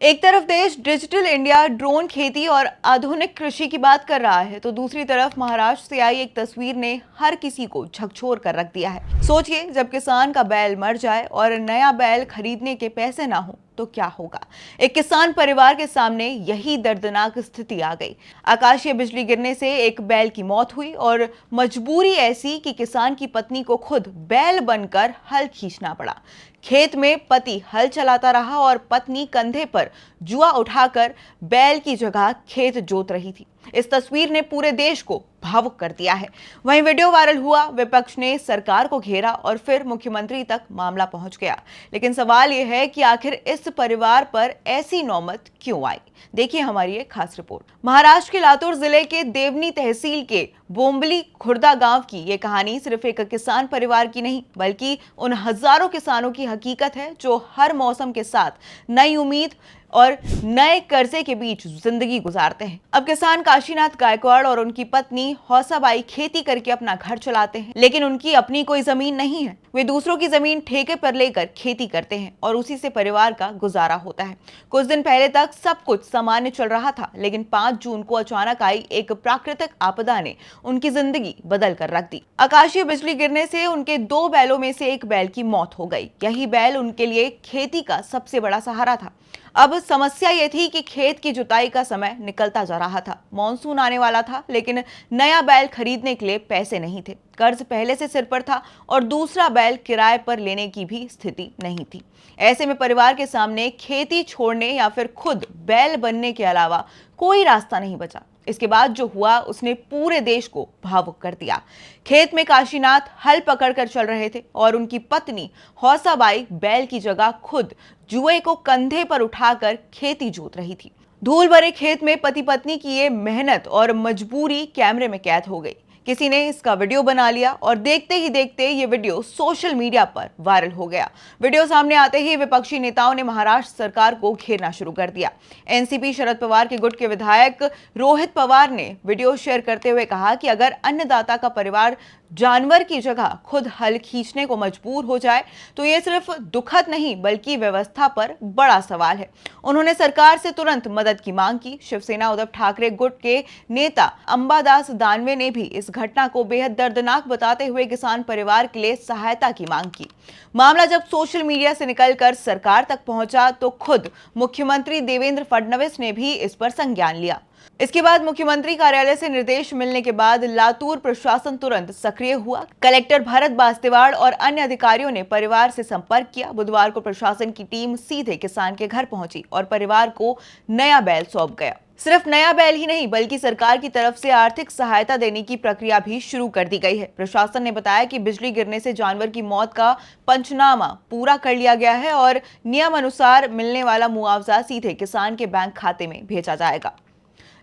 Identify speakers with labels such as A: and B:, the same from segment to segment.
A: एक तरफ देश डिजिटल इंडिया, ड्रोन खेती और आधुनिक कृषि की बात कर रहा है, तो दूसरी तरफ महाराष्ट्र से आई एक तस्वीर ने हर किसी को झकझोर कर रख दिया है। सोचिए, जब किसान का बैल मर जाए और नया बैल खरीदने के पैसे ना हो तो क्या होगा। एक किसान परिवार के सामने यही दर्दनाक स्थिति आ गई। आकाशीय बिजली गिरने से एक बैल की मौत हुई और मजबूरी ऐसी कि किसान की पत्नी को खुद बैल बनकर हल खींचना पड़ा। खेत में पति हल चलाता रहा और पत्नी कंधे पर जुआ उठाकर बैल की जगह खेत जोत रही थी। इस तस्वीर ने पूरे देश को भावुक कर दिया है। वहीं वीडियो वायरल हुआ, विपक्ष ने सरकार को घेरा और फिर मुख्यमंत्री तक मामला पहुंच गया। लेकिन सवाल यह है कि आखिर इस परिवार पर ऐसी नौबत क्यों आई। देखिए हमारी एक खास रिपोर्ट। महाराष्ट्र के लातूर जिले के देवनी तहसील के बोम्बली खुर्दा गांव की ये कहानी सिर्फ एक किसान परिवार की नहीं, बल्कि उन हजारों किसानों की हकीकत है जो हर मौसम के साथ नई उम्मीद और नए कर्जे के बीच जिंदगी गुजारते हैं। अब किसान काशीनाथ गायकवाड़ और उनकी पत्नी हौसाबाई खेती करके अपना घर चलाते हैं, लेकिन उनकी अपनी कोई जमीन नहीं है। वे दूसरों की जमीन ठेके पर लेकर खेती करते हैं और उसी से परिवार का गुजारा होता है। कुछ दिन पहले तक सब कुछ सामान्य चल रहा था, लेकिन 5 जून को अचानक आई एक प्राकृतिक आपदा ने उनकी जिंदगी बदल कर रख दी। आकाशीय बिजली गिरने से उनके 2 बैलों में से एक बैल की मौत हो गई। यही बैल उनके लिए खेती का सबसे बड़ा सहारा था। अब समस्या यह थी कि खेत की जुताई का समय निकलता जा रहा था। मॉनसून आने वाला था, लेकिन नया बैल खरीदने के लिए पैसे नहीं थे। कर्ज पहले से सिर पर था और दूसरा बैल किराए पर लेने की भी स्थिति नहीं थी। ऐसे में परिवार के सामने खेती छोड़ने या फिर खुद बैल बनने के अलावा कोई रास्ता नहीं बचा। इसके बाद जो हुआ उसने पूरे देश को भावुक कर दिया। खेत में काशीनाथ हल पकड़कर चल रहे थे और उनकी पत्नी हौसाबाई बैल की जगह खुद जुए को कंधे पर उठाकर खेती जोत रही थी। धूल भरे खेत में पति पत्नी की ये मेहनत और मजबूरी कैमरे में कैद हो गई। किसी ने इसका वीडियो बना लिया और देखते ही देखते ये वीडियो सोशल मीडिया पर वायरल हो गया। वीडियो सामने आते ही विपक्षी नेताओं ने महाराष्ट्र सरकार को घेरना शुरू कर दिया। एनसीपी शरद पवार के गुट के विधायक रोहित पवार ने वीडियो शेयर करते हुए कहा कि अगर अन्नदाता का परिवार जानवर की जगह खुद हल खींचने को मजबूर हो जाए तो ये सिर्फ दुखद नहीं बल्कि व्यवस्था पर बड़ा सवाल है। उन्होंने सरकार से तुरंत मदद की मांग की। शिवसेना उद्धव ठाकरे गुट के नेता अंबादास दानवे ने भी इस घटना को बेहद दर्दनाक बताते हुए किसान परिवार के लिए सहायता की मांग की। मामला जब सोशल मीडिया से निकलकर सरकार तक पहुंचा तो खुद मुख्यमंत्री देवेंद्र फडणवीस ने भी इस पर संज्ञान लिया। इसके बाद मुख्यमंत्री कार्यालय से निर्देश मिलने के बाद लातूर प्रशासन तुरंत सक्रिय हुआ। कलेक्टर भरत बास्तेवाड़ और अन्य अधिकारियों ने परिवार से संपर्क किया। बुधवार को प्रशासन की टीम सीधे किसान के घर पहुंची और परिवार को नया बैल सौंप गया। सिर्फ नया बैल ही नहीं बल्कि सरकार की तरफ से आर्थिक सहायता देने की प्रक्रिया भी शुरू कर दी गई है। प्रशासन ने बताया कि बिजली गिरने से जानवर की मौत का पंचनामा पूरा कर लिया गया है और नियम अनुसार मिलने वाला मुआवजा सीधे किसान के बैंक खाते में भेजा जाएगा।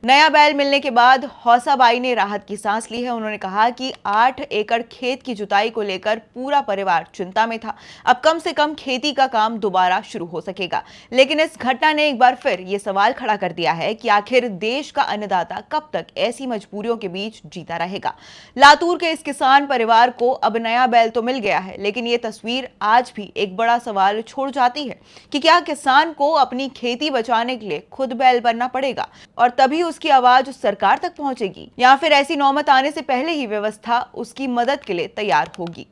A: नया बैल मिलने के बाद हौसाबाई ने राहत की सांस ली है। उन्होंने कहा कि 8 एकड़ खेत की जुताई को लेकर पूरा परिवार चिंता में था। अब कम से कम खेती का काम दोबारा शुरू हो सकेगा। लेकिन इस घटना ने एक बार फिर ये सवाल खड़ा कर दिया है कि आखिर देश का अन्नदाता कब तक ऐसी मजबूरियों के बीच जीता रहेगा। लातूर के इस किसान परिवार को अब नया बैल तो मिल गया है, लेकिन ये तस्वीर आज भी एक बड़ा सवाल छोड़ जाती है कि क्या किसान को अपनी खेती बचाने के लिए खुद बैल बनना पड़ेगा और तभी उसकी आवाज सरकार तक पहुंचेगी, या फिर ऐसी नौबत आने से पहले ही व्यवस्था उसकी मदद के लिए तैयार होगी।